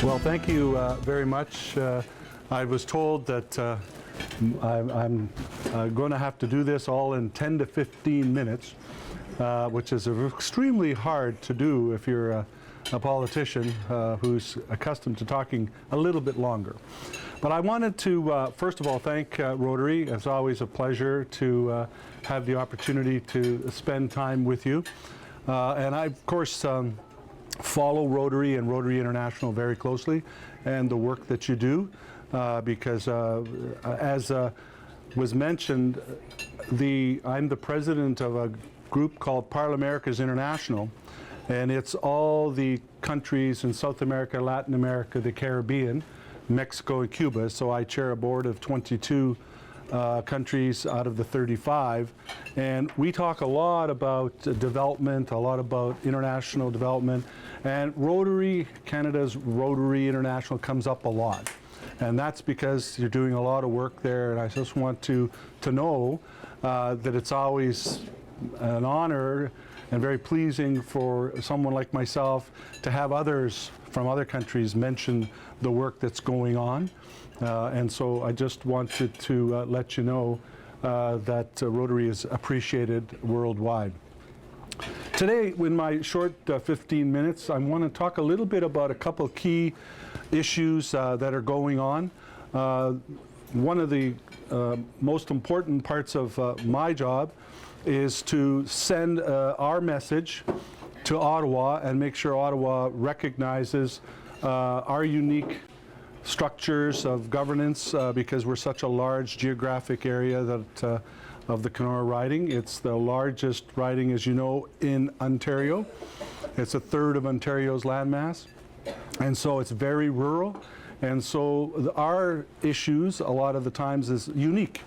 Well, thank you very much. I was told that I'm going to have to do this all in 10 to 15 minutes, which is extremely hard to do if you're a politician who's accustomed to talking a little bit longer. But I wanted to, first of all, thank Rotary. It's always a pleasure to have the opportunity to spend time with you. And I, of course, follow Rotary and Rotary International very closely and the work that you do because as was mentioned, I'm the president of a group called Parlaméricas International, and it's all the countries in South America, Latin America, the Caribbean, Mexico and Cuba. So I chair a board of 22 countries out of the 35, and we talk a lot about development, a lot about international development, and Rotary, Canada's Rotary International comes up a lot, and that's because you're doing a lot of work there, and I just want to know that it's always an honor and very pleasing for someone like myself to have others from other countries mention the work that's going on. And so I just wanted to let you know that Rotary is appreciated worldwide. Today, in my short 15 minutes, I want to talk a little bit about a couple key issues that are going on. One of the most important parts of my job is to send our message to Ottawa and make sure Ottawa recognizes our unique structures of governance because we're such a large geographic area that of the Kenora riding. It's the largest riding, as you know, in Ontario. It's a third of Ontario's landmass, and so it's very rural, and so our issues a lot of the times is unique.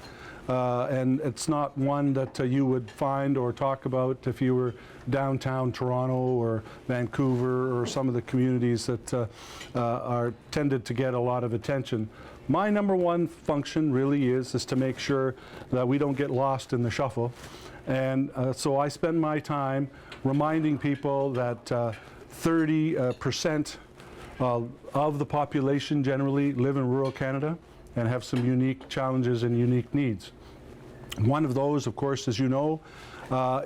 And it's not one that you would find or talk about if you were downtown Toronto or Vancouver or some of the communities that are tended to get a lot of attention. My number one function really is to make sure that we don't get lost in the shuffle. And so I spend my time reminding people that 30% of the population generally live in rural Canada and have some unique challenges and unique needs. One of those, of course, as you know,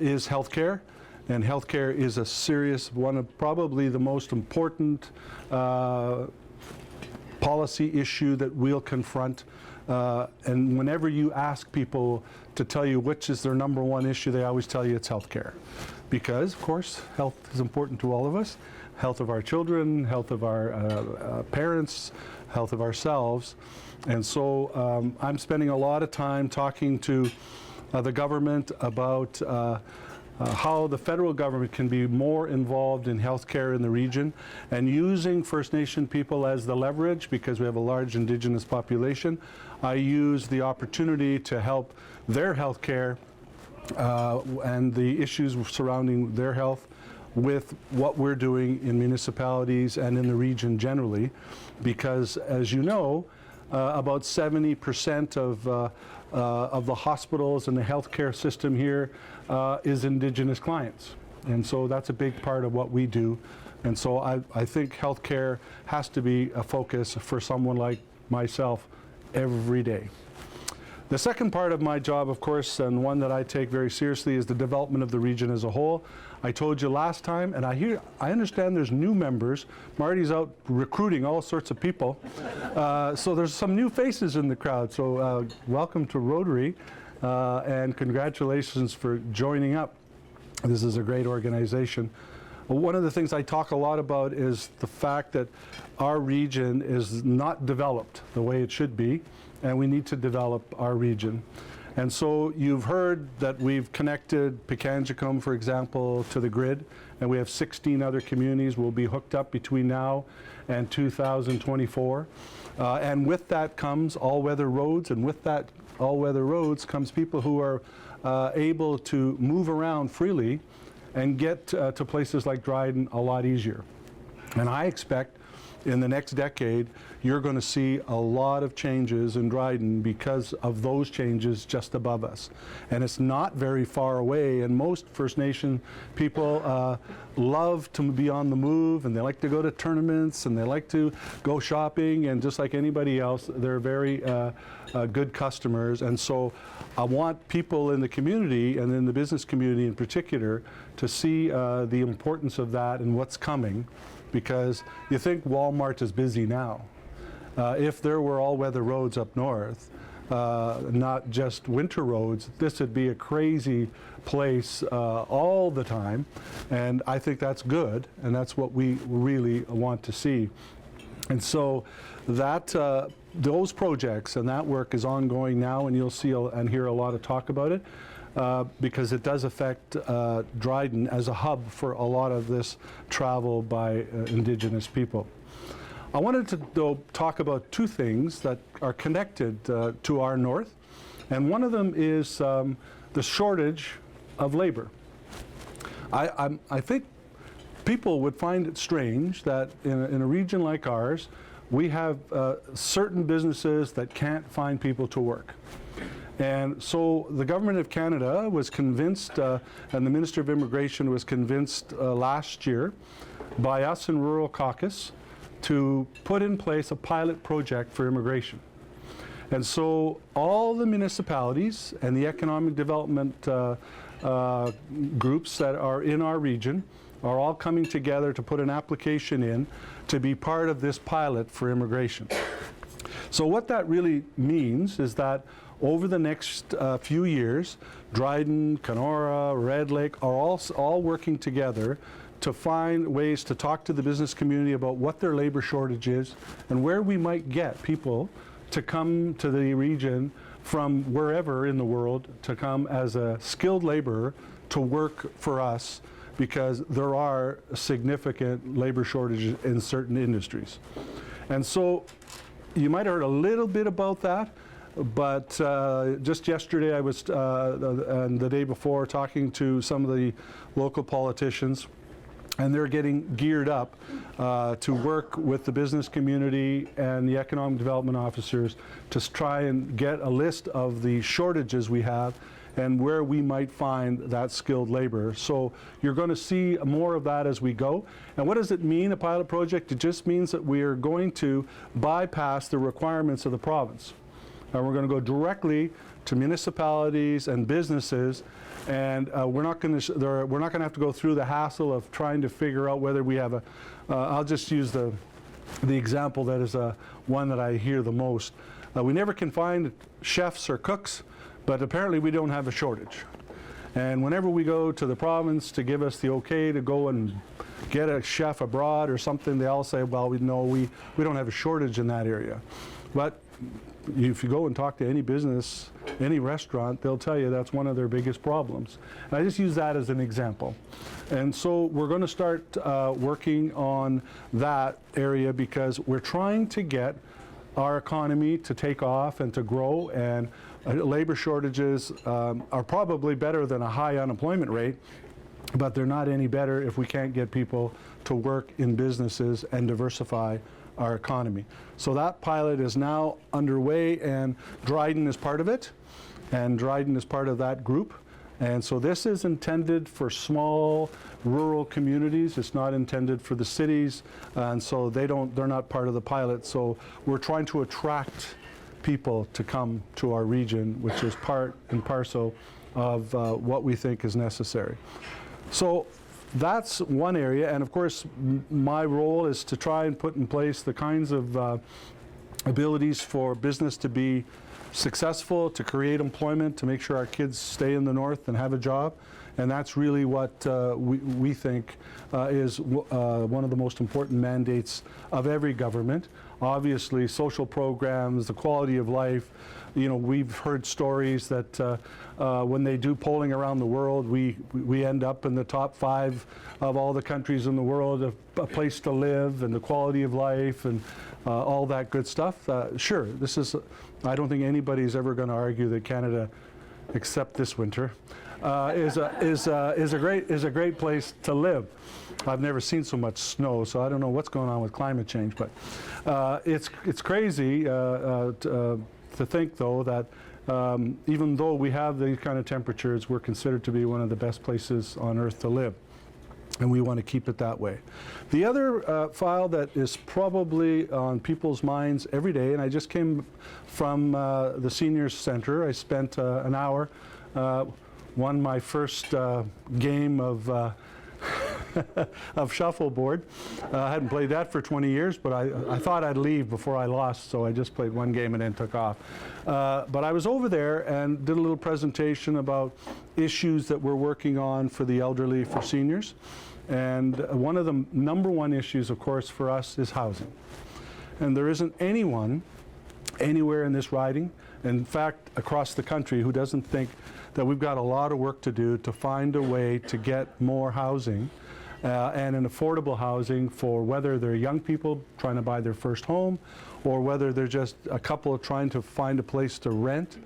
is healthcare, and healthcare is a serious, one of probably the most important policy issue that we'll confront. And whenever you ask people to tell you which is their number one issue, they always tell you it's healthcare, because, of course, health is important to all of us. Health of our children, health of our parents, health of ourselves. And so I'm spending a lot of time talking to the government about how the federal government can be more involved in healthcare in the region and using First Nation people as the leverage, because we have a large Indigenous population. I use the opportunity to help their healthcare and the issues surrounding their health with what we're doing in municipalities and in the region generally, because as you know, about 70% of the hospitals and the healthcare system here is Indigenous clients. And so that's a big part of what we do. And so I think healthcare has to be a focus for someone like myself every day. The second part of my job, of course, and one that I take very seriously, is the development of the region as a whole. I told you last time, and I understand there's new members. Marty's out recruiting all sorts of people. So there's some new faces in the crowd. So welcome to Rotary, and congratulations for joining up. This is a great organization. One of the things I talk a lot about is the fact that our region is not developed the way it should be, and we need to develop our region. And so you've heard that we've connected Pikangikum, for example, to the grid, and we have 16 other communities will be hooked up between now and 2024. And with that comes all-weather roads, and with that all-weather roads comes people who are able to move around freely and get to places like Dryden a lot easier. And I expect in the next decade, you're going to see a lot of changes in Dryden because of those changes just above us. And it's not very far away, and most First Nation people love to be on the move, and they like to go to tournaments, and they like to go shopping, and just like anybody else, they're very good customers. And so I want people in the community, and in the business community in particular, to see the importance of that and what's coming, because you think Walmart is busy now. If there were all-weather roads up north, not just winter roads, this would be a crazy place all the time, and I think that's good, and that's what we really want to see. And so that those projects and that work is ongoing now, and you'll see and hear a lot of talk about it, because it does affect Dryden as a hub for a lot of this travel by Indigenous people. I wanted to, though, talk about two things that are connected to our north, and one of them is the shortage of labor. I think people would find it strange that in a region like ours, we have certain businesses that can't find people to work. And so the government of Canada was convinced, and the Minister of Immigration was convinced last year by us in Rural Caucus to put in place a pilot project for immigration. And so all the municipalities and the economic development groups that are in our region are all coming together to put an application in to be part of this pilot for immigration. So what that really means is that over the next few years, Dryden, Kenora, Red Lake are all working together to find ways to talk to the business community about what their labor shortage is and where we might get people to come to the region from wherever in the world to come as a skilled laborer to work for us, because there are significant labor shortages in certain industries. And so you might have heard a little bit about that, but just yesterday I was, and the day before, talking to some of the local politicians, and they're getting geared up to work with the business community and the economic development officers to try and get a list of the shortages we have and where we might find that skilled labor. So you're going to see more of that as we go. And what does it mean, a pilot project? It just means that we are going to bypass the requirements of the province. And we're going to go directly to municipalities and businesses, and we're not going to have to go through the hassle of trying to figure out whether we have a, I'll just use the example that is one that I hear the most. We never can find chefs or cooks, but apparently we don't have a shortage. And whenever we go to the province to give us the okay to go and get a chef abroad or something, they all say, well, we don't have a shortage in that area. But if you go and talk to any business, any restaurant, they'll tell you that's one of their biggest problems. And I just use that as an example. And so we're going to start working on that area, because we're trying to get our economy to take off and to grow, and labor shortages are probably better than a high unemployment rate, but they're not any better if we can't get people to work in businesses and diversify our economy. So that pilot is now underway, and Dryden is part of it, and Dryden is part of that group. And so this is intended for small rural communities. It's not intended for the cities, and so they're not part of the pilot. So we're trying to attract people to come to our region, which is part and parcel of what we think is necessary. So that's one area, and of course my role is to try and put in place the kinds of abilities for business to be successful, to create employment, to make sure our kids stay in the north and have a job. And that's really what we think is one of the most important mandates of every government. Obviously, social programs, the quality of life. You know, we've heard stories that when they do polling around the world, we end up in the top 5 of all the countries in the world, a place to live and the quality of life and all that good stuff. Sure, this is, I don't think anybody's ever going to argue that Canada, except this winter, is a great place to live. I've never seen so much snow, so I don't know what's going on with climate change, but it's crazy to think, though, that even though we have these kind of temperatures, we're considered to be one of the best places on Earth to live. And we want to keep it that way. The other file that is probably on people's minds every day, and I just came from the Seniors Center. I spent an hour, won my first game of of shuffleboard. I hadn't played that for 20 years, but I thought I'd leave before I lost, so I just played one game and then took off. But I was over there and did a little presentation about issues that we're working on for the elderly, for seniors. And one of the number one issues, of course, for us is housing. And there isn't anyone anywhere in this riding, in fact, across the country, who doesn't think that we've got a lot of work to do to find a way to get more housing and an affordable housing for whether they're young people trying to buy their first home or whether they're just a couple trying to find a place to rent.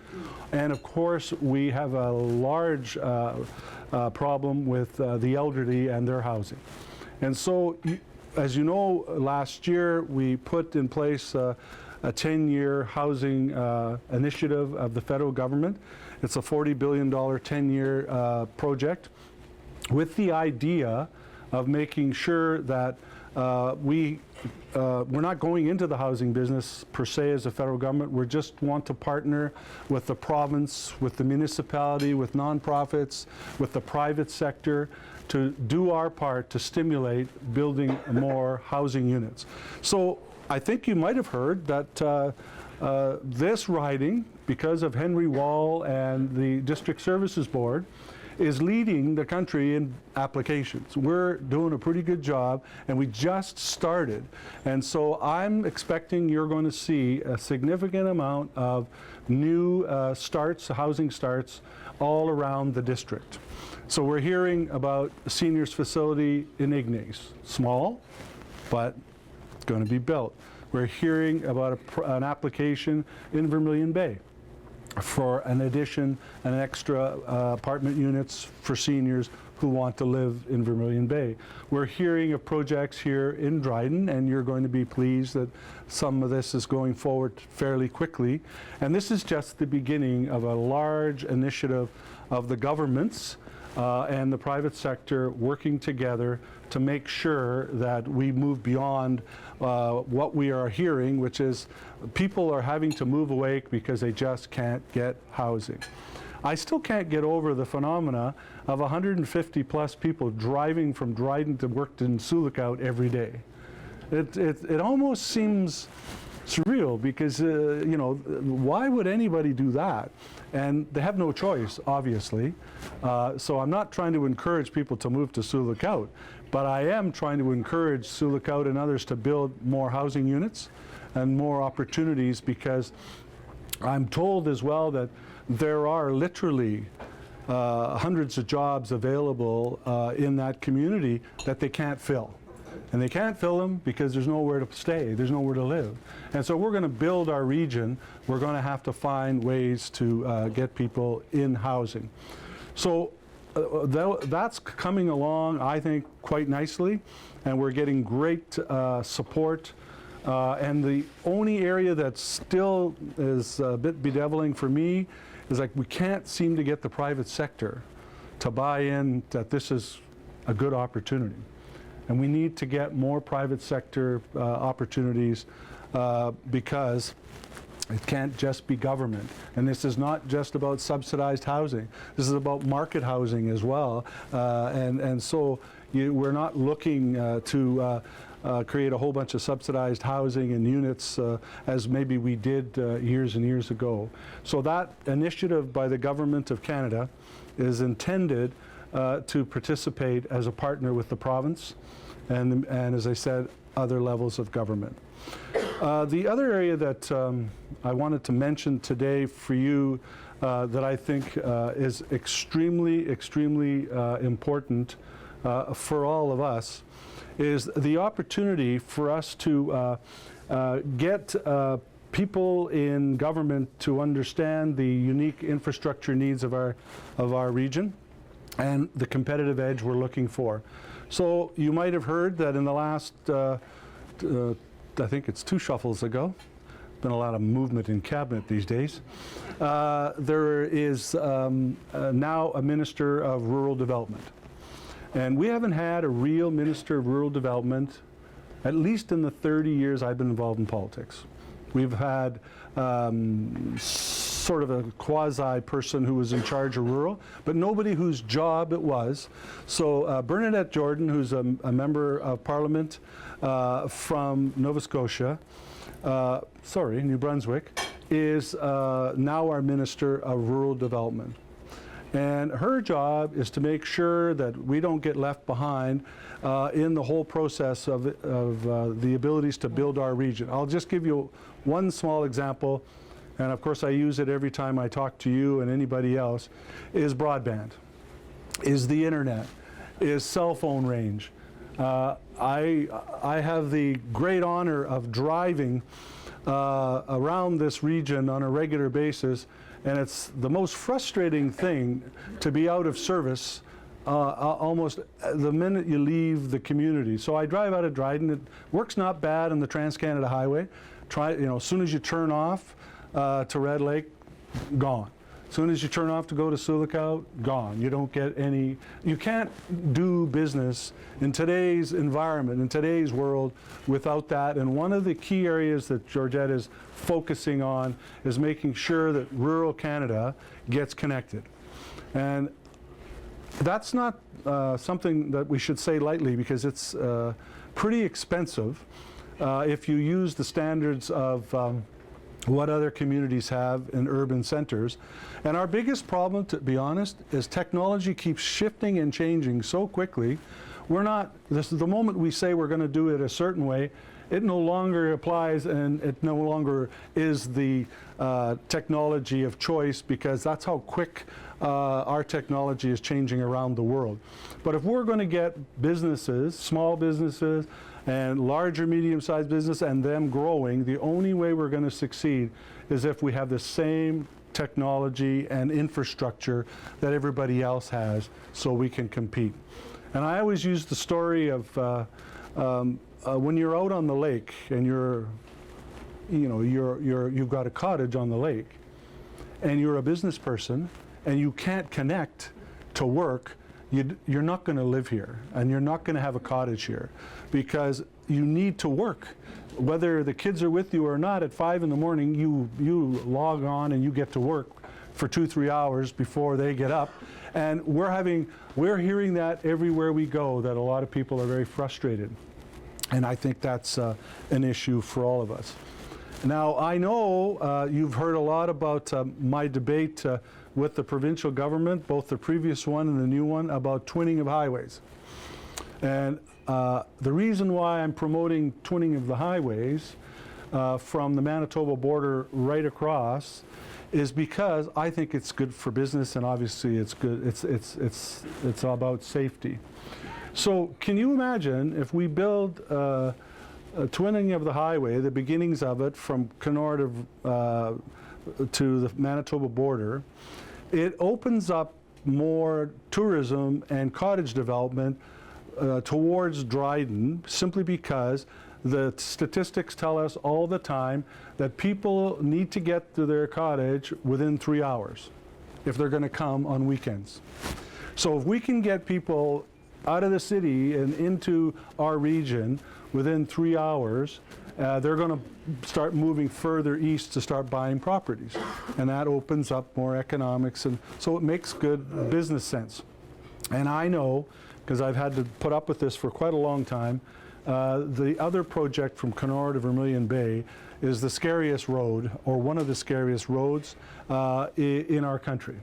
And of course, we have a large problem with the elderly and their housing. And so, as you know, last year we put in place a 10-year housing initiative of the federal government. It's a $40 billion 10-year project with the idea of making sure that we're not going into the housing business per se as a federal government. We just want to partner with the province, with the municipality, with nonprofits, with the private sector to do our part to stimulate building more housing units. So I think you might have heard that this riding, because of Henry Wall and the District Services Board, is leading the country in applications. We're doing a pretty good job, and we just started. And so I'm expecting you're going to see a significant amount of new starts, housing starts, all around the district. So we're hearing about a seniors facility in Ignace. Small, but it's going to be built. We're hearing about an application in Vermilion Bay for an addition and extra apartment units for seniors who want to live in Vermilion Bay. We're hearing of projects here in Dryden, and you're going to be pleased that some of this is going forward fairly quickly. And this is just the beginning of a large initiative of the governments and the private sector working together to make sure that we move beyond what we are hearing, which is people are having to move away because they just can't get housing. I still can't get over the phenomena of 150 plus people driving from Dryden to work in Sioux Lookout every day. It almost seems surreal because, you know, why would anybody do that? And they have no choice, obviously. So I'm not trying to encourage people to move to Sioux Lookout, but I am trying to encourage Sioux Lookout and others to build more housing units and more opportunities, because I'm told as well that there are literally hundreds of jobs available in that community that they can't fill. And they can't fill them because there's nowhere to stay, there's nowhere to live. And so we're going to build our region. We're going to have to find ways to get people in housing. So that's coming along, I think, quite nicely, and we're getting great support. And the only area that still is a bit bedeviling for me is like we can't seem to get the private sector to buy in that this is a good opportunity. And we need to get more private sector opportunities because it can't just be government. And this is not just about subsidized housing. This is about market housing as well. And so we're not looking to create a whole bunch of subsidized housing and units as maybe we did years and years ago. So that initiative by the Government of Canada is intended to participate as a partner with the province and as I said, other levels of government. The other area that I wanted to mention today for you that I think is extremely important for all of us is the opportunity for us to get people in government to understand the unique infrastructure needs of our region and the competitive edge we're looking for. So you might have heard that in the last, I think it's 2 shuffles ago, been a lot of movement in cabinet these days, there is now a Minister of Rural Development. And we haven't had a real Minister of Rural Development, at least in the 30 years I've been involved in politics. We've had sort of a quasi person who was in charge of rural, but nobody whose job it was. So Bernadette Jordan, who's a member of Parliament from Nova Scotia, New Brunswick, is now our Minister of Rural Development. And her job is to make sure that we don't get left behind in the whole process of the abilities to build our region. I'll just give you one small example, and of course I use it every time I talk to you and anybody else, is broadband, is the internet, is cell phone range. I have the great honor of driving around this region on a regular basis, and it's the most frustrating thing to be out of service almost the minute you leave the community. So I drive out of Dryden. It works not bad on the Trans-Canada Highway. As soon as you turn off to Red Lake, gone. As soon as you turn off to go to Sulicow, gone. You don't get any, you can't do business in today's environment, in today's world, without that. And one of the key areas that Georgette is focusing on is making sure that rural Canada gets connected. And that's not something that we should say lightly, because it's pretty expensive if you use the standards of what other communities have in urban centers. And our biggest problem, to be honest, is technology keeps shifting and changing so quickly. The moment we say we're going to do it a certain way, it no longer applies, and it no longer is the technology of choice, because that's how quick our technology is changing around the world. But if we're going to get businesses, small businesses, and larger medium-sized business, and them growing, the only way we're going to succeed is if we have the same technology and infrastructure that everybody else has, so we can compete. And I always use the story of when you're out on the lake and you've got a cottage on the lake, and you're a business person and you can't connect to work, you're not going to live here, and you're not going to have a cottage here, because you need to work. Whether the kids are with you or not, at 5 in the morning, you log on and you get to work for 2-3 hours before they get up. And we're hearing that everywhere we go, that a lot of people are very frustrated. And I think that's an issue for all of us. Now, I know you've heard a lot about my debate with the provincial government, both the previous one and the new one, about twinning of highways. And the reason why I'm promoting twinning of the highways from the Manitoba border right across is because I think it's good for business, and obviously it's good. It's about safety. So can you imagine if we build a twinning of the highway, the beginnings of it from Kenora to the Manitoba border? It opens up more tourism and cottage development towards Dryden, simply because the statistics tell us all the time that people need to get to their cottage within 3 hours if they're going to come on weekends. So if we can get people out of the city and into our region within 3 hours, they're going to start moving further east to start buying properties. And that opens up more economics, and so it makes good business sense. And I know, because I've had to put up with this for quite a long time, the other project from Kenora to Vermilion Bay is the scariest road, or one of the scariest roads in our country.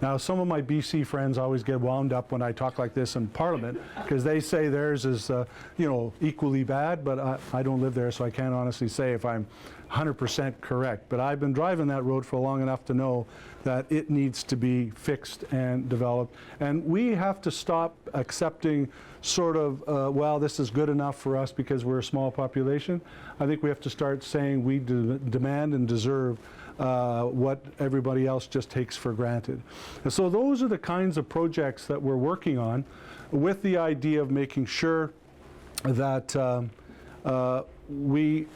Now, some of my BC friends always get wound up when I talk like this in Parliament because they say theirs is, you know, equally bad, but I don't live there, so I can't honestly say if I'm 100% correct. But I've been driving that road for long enough to know that it needs to be fixed and developed. And we have to stop accepting sort of, well, this is good enough for us because we're a small population. I think we have to start saying we demand and deserve what everybody else just takes for granted. And so those are the kinds of projects that we're working on with the idea of making sure that we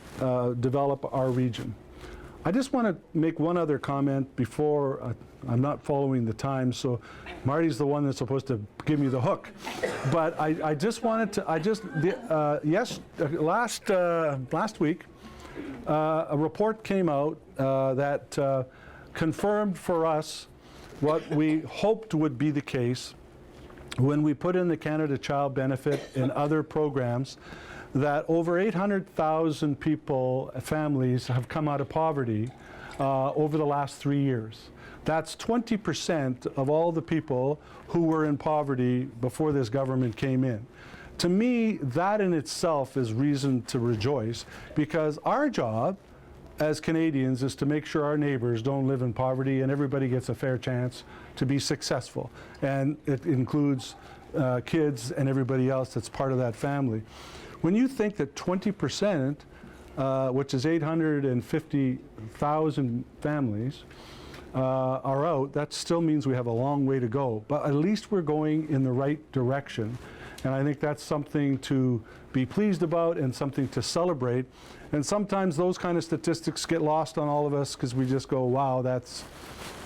develop our region. I just want to make one other comment before I'm not following the time, so Marty's the one that's supposed to give me the hook. But I just wanted to, last week, a report came out that confirmed for us what we hoped would be the case when we put in the Canada Child Benefit and other programs, that over 800,000 people, families, have come out of poverty over the last 3 years. That's 20% of all the people who were in poverty before this government came in. To me, that in itself is reason to rejoice, because our job as Canadians is to make sure our neighbors don't live in poverty and everybody gets a fair chance to be successful. And it includes kids and everybody else that's part of that family. When you think that 20%, which is 850,000 families, are out, that still means we have a long way to go. But at least we're going in the right direction. And I think that's something to be pleased about and something to celebrate. And sometimes those kind of statistics get lost on all of us because we just go, wow, that's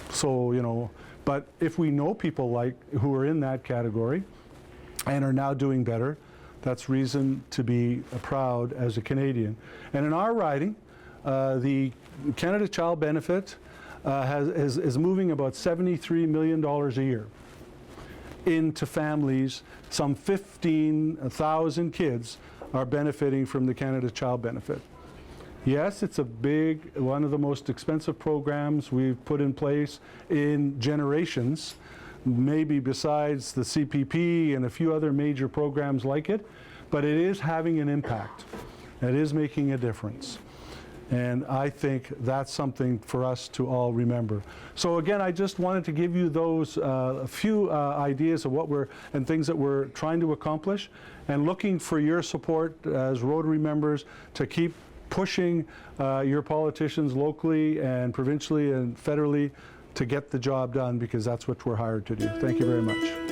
so, you know. But if we know people like who are in that category and are now doing better, that's reason to be proud as a Canadian. And in our riding, the Canada Child Benefit is moving about $73 million a year into families. Some 15,000 kids are benefiting from the Canada Child Benefit. Yes, it's a big, one of the most expensive programs we've put in place in generations, maybe besides the CPP and a few other major programs like it, but it is having an impact. It is making a difference. And I think that's something for us to all remember. So again, I just wanted to give you those few ideas of what and things that we're trying to accomplish, and looking for your support as Rotary members to keep pushing your politicians locally and provincially and federally to get the job done, because that's what we're hired to do. Thank you very much.